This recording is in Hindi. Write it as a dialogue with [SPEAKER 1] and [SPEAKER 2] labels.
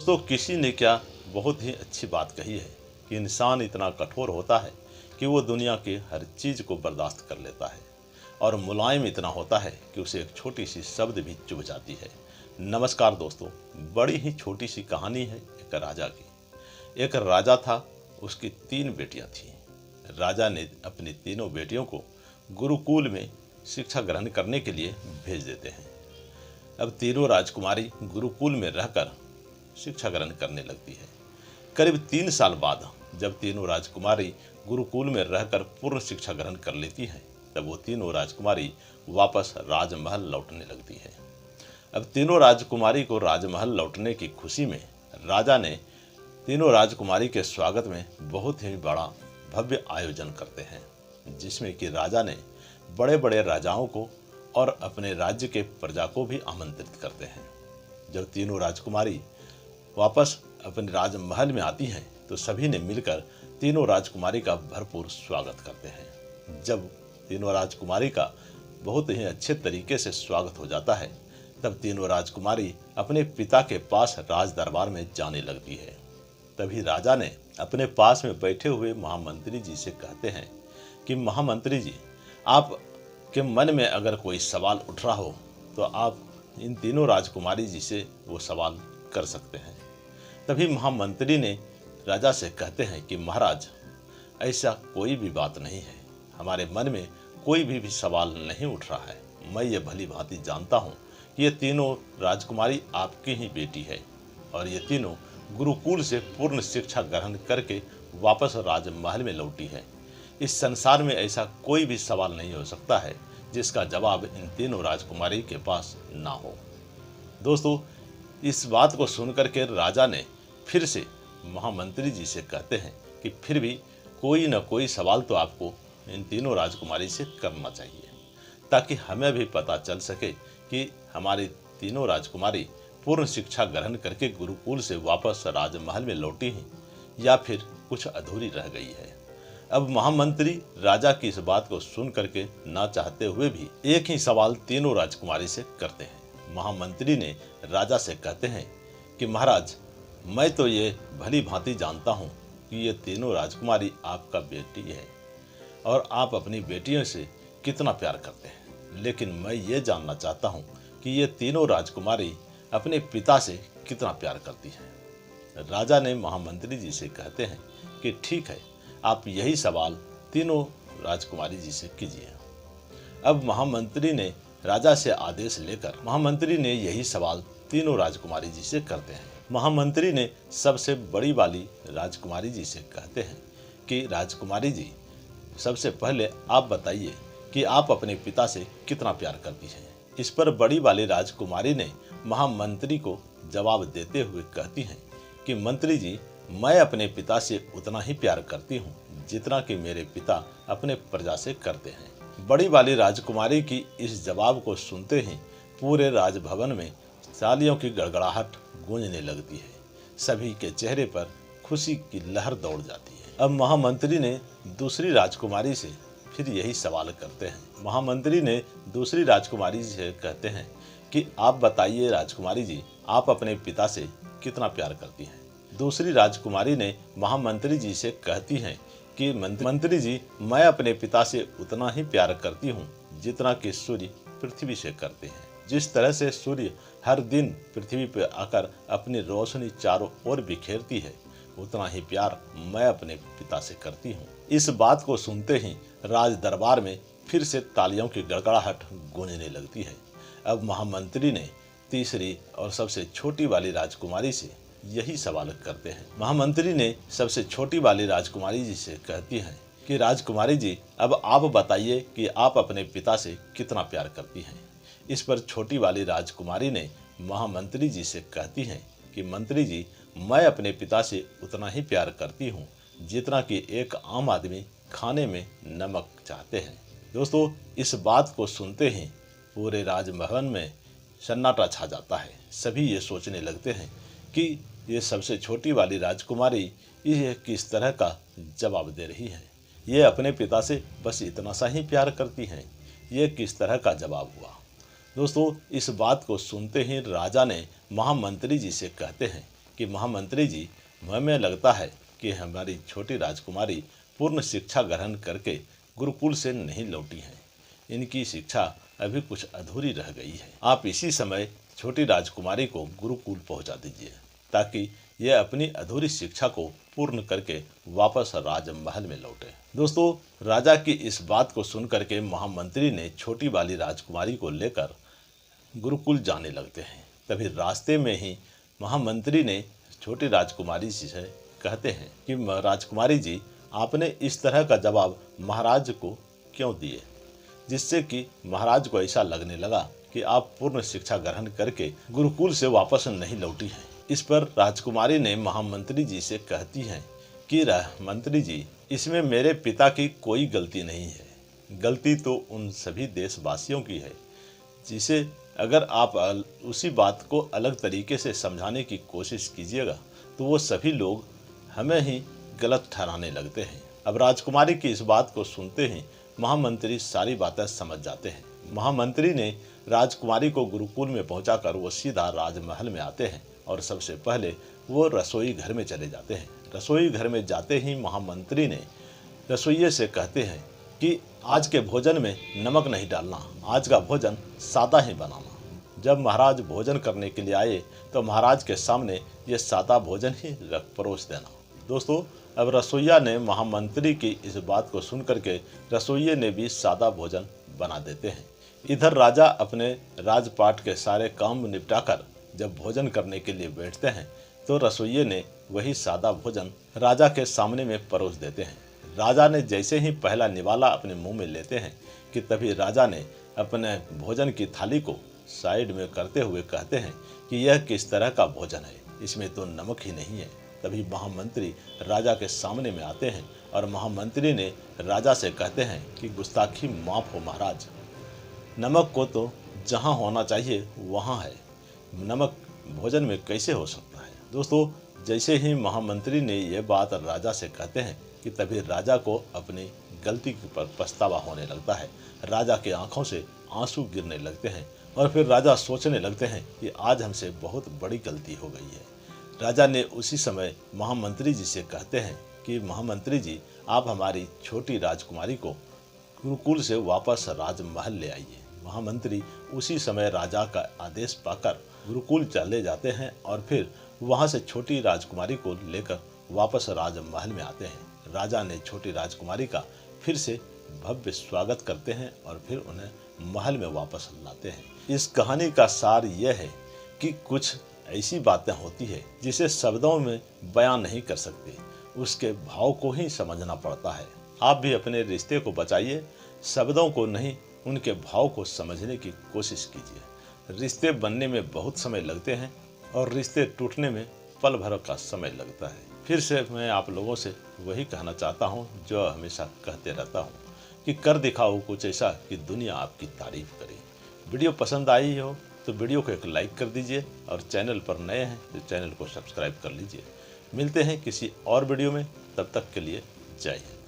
[SPEAKER 1] दोस्तों, किसी ने क्या बहुत ही अच्छी बात कही है कि इंसान इतना कठोर होता है कि वो दुनिया की हर चीज़ को बर्दाश्त कर लेता है और मुलायम इतना होता है कि उसे एक छोटी सी शब्द भी चुभ जाती है। नमस्कार दोस्तों, बड़ी ही छोटी सी कहानी है एक राजा की। एक राजा था, उसकी 3 बेटियां थीं। राजा ने अपनी तीनों बेटियों को गुरुकुल में शिक्षा ग्रहण करने के लिए भेज देते हैं। अब तीनों राजकुमारी गुरुकुल में रहकर शिक्षा ग्रहण करने लगती है। करीब 3 साल बाद जब तीनों राजकुमारी गुरुकुल में रहकर पूर्ण शिक्षा ग्रहण कर लेती हैं, तब वो तीनों राजकुमारी वापस राजमहल लौटने लगती है। अब तीनों राजकुमारी को राजमहल लौटने की खुशी में राजा ने तीनों राजकुमारी के स्वागत में बहुत ही बड़ा भव्य आयोजन करते हैं, जिसमें कि राजा ने बड़े बड़े राजाओं को और अपने राज्य के प्रजा को भी आमंत्रित करते हैं। जब तीनों राजकुमारी वापस अपने राजमहल में आती हैं तो सभी ने मिलकर तीनों राजकुमारी का भरपूर स्वागत करते हैं। जब तीनों राजकुमारी का बहुत ही अच्छे तरीके से स्वागत हो जाता है, तब तीनों राजकुमारी अपने पिता के पास राज दरबार में जाने लगती है। तभी राजा ने अपने पास में बैठे हुए महामंत्री जी से कहते हैं कि महामंत्री जी, आप के मन में अगर कोई सवाल उठ रहा हो तो आप इन तीनों राजकुमारी जी से वो सवाल कर सकते हैं। तभी महामंत्री ने राजा से कहते हैं कि महाराज, ऐसा कोई भी बात नहीं है, हमारे मन में कोई भी सवाल नहीं उठ रहा है। मैं ये भली भांति जानता हूँ कि ये तीनों राजकुमारी आपकी ही बेटी है और ये तीनों गुरुकुल से पूर्ण शिक्षा ग्रहण करके वापस राजमहल में लौटी है। इस संसार में ऐसा कोई भी सवाल नहीं हो सकता है जिसका जवाब इन तीनों राजकुमारी के पास ना हो। दोस्तों, इस बात को सुनकर के राजा ने फिर से महामंत्री जी से कहते हैं कि फिर भी कोई न कोई सवाल तो आपको इन तीनों राजकुमारी से करना चाहिए, ताकि हमें भी पता चल सके कि हमारी तीनों राजकुमारी पूर्ण शिक्षा ग्रहण करके गुरुकुल से वापस राजमहल में लौटी हैं या फिर कुछ अधूरी रह गई है। अब महामंत्री राजा की इस बात को सुन करके ना चाहते हुए भी एक ही सवाल तीनों राजकुमारी से करते हैं। महामंत्री ने राजा से कहते हैं कि महाराज, मैं तो ये भली भांति जानता हूँ कि ये तीनों राजकुमारी आपका बेटी है और आप अपनी बेटियों से कितना प्यार करते हैं, लेकिन मैं ये जानना चाहता हूँ कि ये तीनों राजकुमारी अपने पिता से कितना प्यार करती हैं। राजा ने महामंत्री जी से कहते हैं कि ठीक है, आप यही सवाल तीनों राजकुमारी जी से कीजिए। अब महामंत्री ने राजा से आदेश लेकर महामंत्री ने यही सवाल तीनों राजकुमारी जी से करते हैं। महामंत्री ने सबसे बड़ी वाली राजकुमारी जी से कहते हैं कि राजकुमारी जी, सबसे पहले आप बताइए कि आप अपने पिता से कितना प्यार करती हैं। इस पर बड़ी वाली राजकुमारी ने महामंत्री को जवाब देते हुए कहती हैं कि मंत्री जी, मैं अपने पिता से उतना ही प्यार करती हूँ जितना कि मेरे पिता अपने प्रजा से करते हैं। बड़ी वाली राजकुमारी की इस जवाब को सुनते ही पूरे राजभवन में तालियों की गड़गड़ाहट गूंजने लगती है। सभी के चेहरे पर खुशी की लहर दौड़ जाती है। अब महामंत्री ने दूसरी राजकुमारी से फिर यही सवाल करते हैं। महामंत्री ने दूसरी राजकुमारी से कहते हैं कि आप बताइए राजकुमारी जी, आप अपने पिता से कितना प्यार करती हैं। दूसरी राजकुमारी ने महामंत्री जी से कहती हैं कि मंत्री जी, मैं अपने पिता से उतना ही प्यार करती हूँ जितना कि सूर्य पृथ्वी से करते हैं। जिस तरह से सूर्य हर दिन पृथ्वी पर आकर अपनी रोशनी चारों ओर बिखेरती है, उतना ही प्यार मैं अपने पिता से करती हूँ। इस बात को सुनते ही राज दरबार में फिर से तालियों की गड़गड़ाहट गूंजने लगती है। अब महामंत्री ने तीसरी और सबसे छोटी वाली राजकुमारी से यही सवाल करते हैं। महामंत्री ने सबसे छोटी वाली राजकुमारी जी से कहती हैं कि राजकुमारी जी, अब आप बताइए कि आप अपने पिता से कितना प्यार करती हैं। इस पर छोटी वाली राजकुमारी ने महामंत्री जी से कहती हैं कि मंत्री जी, मैं अपने पिता से उतना ही प्यार करती हूँ जितना कि एक आम आदमी खाने में नमक चाहते हैं। दोस्तों, इस बात को सुनते ही पूरे राजभवन में सन्नाटा छा जाता है। सभी ये सोचने लगते हैं कि ये सबसे छोटी वाली राजकुमारी ये किस तरह का जवाब दे रही है। ये अपने पिता से बस इतना सा ही प्यार करती हैं, ये किस तरह का जवाब हुआ। दोस्तों, इस बात को सुनते ही राजा ने महामंत्री जी से कहते हैं कि महामंत्री जी, हमें लगता है कि हमारी छोटी राजकुमारी पूर्ण शिक्षा ग्रहण करके गुरुकुल से नहीं लौटी हैं। इनकी शिक्षा अभी कुछ अधूरी रह गई है। आप इसी समय छोटी राजकुमारी को गुरुकुल पहुंचा दीजिए ताकि यह अपनी अधूरी शिक्षा को पूर्ण करके वापस राजमहल में लौटे। दोस्तों, राजा की इस बात को सुनकर के महामंत्री ने छोटी वाली राजकुमारी को लेकर गुरुकुल जाने लगते हैं। तभी रास्ते में ही महामंत्री ने छोटी राजकुमारी से कहते हैं कि राजकुमारी जी, आपने इस तरह का जवाब महाराज को क्यों दिए, जिससे कि महाराज को ऐसा लगने लगा कि आप पूर्ण शिक्षा ग्रहण करके गुरुकुल से वापस नहीं लौटी हैं। इस पर राजकुमारी ने महामंत्री जी से कहती हैं कि मंत्री जी, इसमें मेरे पिता की कोई गलती नहीं है। गलती तो उन सभी देशवासियों की है, जिसे अगर आप उसी बात को अलग तरीके से समझाने की कोशिश कीजिएगा तो वो सभी लोग हमें ही गलत ठहराने लगते हैं। अब राजकुमारी की इस बात को सुनते ही महामंत्री सारी बातें समझ जाते हैं। महामंत्री ने राजकुमारी को गुरुकुल में पहुंचाकर वो सीधा राजमहल में आते हैं और सबसे पहले वो रसोई घर में चले जाते हैं। रसोई घर में जाते ही महामंत्री ने रसोइये से कहते हैं कि आज के भोजन में नमक नहीं डालना, आज का भोजन सादा ही बनाना। जब महाराज भोजन करने के लिए आए तो महाराज के सामने ये सादा भोजन ही परोस देना। दोस्तों, अब रसोइया ने महामंत्री की इस बात को सुनकर के रसोइये ने भी सादा भोजन बना देते हैं। इधर राजा अपने राजपाट के सारे काम निपटाकर जब भोजन करने के लिए बैठते हैं तो रसोइये ने वही सादा भोजन राजा के सामने में परोस देते हैं। राजा ने जैसे ही पहला निवाला अपने मुंह में लेते हैं कि तभी राजा ने अपने भोजन की थाली को साइड में करते हुए कहते हैं कि यह किस तरह का भोजन है, इसमें तो नमक ही नहीं है। तभी महामंत्री राजा के सामने में आते हैं और महामंत्री ने राजा से कहते हैं कि गुस्ताखी माफ हो महाराज, नमक को तो जहाँ होना चाहिए वहाँ है, नमक भोजन में कैसे हो सकता है। दोस्तों, जैसे ही महामंत्री ने यह बात राजा से कहते हैं कि तभी राजा को अपनी गलती पर पछतावा होने लगता है। राजा के आंखों से आंसू गिरने लगते हैं और फिर राजा सोचने लगते हैं कि आज हमसे बहुत बड़ी गलती हो गई है। राजा ने उसी समय महामंत्री जी से कहते हैं कि महामंत्री जी, आप हमारी छोटी राजकुमारी को गुरुकुल से वापस राजमहल ले आइए। महामंत्री उसी समय राजा का आदेश पाकर गुरुकुल चले जाते हैं और फिर वहां से छोटी राजकुमारी को लेकर वापस राजमहल में आते हैं। राजा ने छोटी राजकुमारी का फिर से भव्य स्वागत करते हैं और फिर उन्हें महल में वापस लाते हैं। इस कहानी का सार यह है कि कुछ ऐसी बातें होती है जिसे शब्दों में बयां नहीं कर सकते, उसके भाव को ही समझना पड़ता है। आप भी अपने रिश्ते को बचाइए, शब्दों को नहीं, उनके भाव को समझने की कोशिश कीजिए। रिश्ते बनने में बहुत समय लगते हैं और रिश्ते टूटने में पल भर का समय लगता है। फिर से मैं आप लोगों से वही कहना चाहता हूँ जो हमेशा कहते रहता हूँ कि कर दिखाओ कुछ ऐसा कि दुनिया आपकी तारीफ करे। वीडियो पसंद आई हो तो वीडियो को एक लाइक कर दीजिए और चैनल पर नए हैं तो चैनल को सब्सक्राइब कर लीजिए। मिलते हैं किसी और वीडियो में, तब तक के लिए जय हिंद।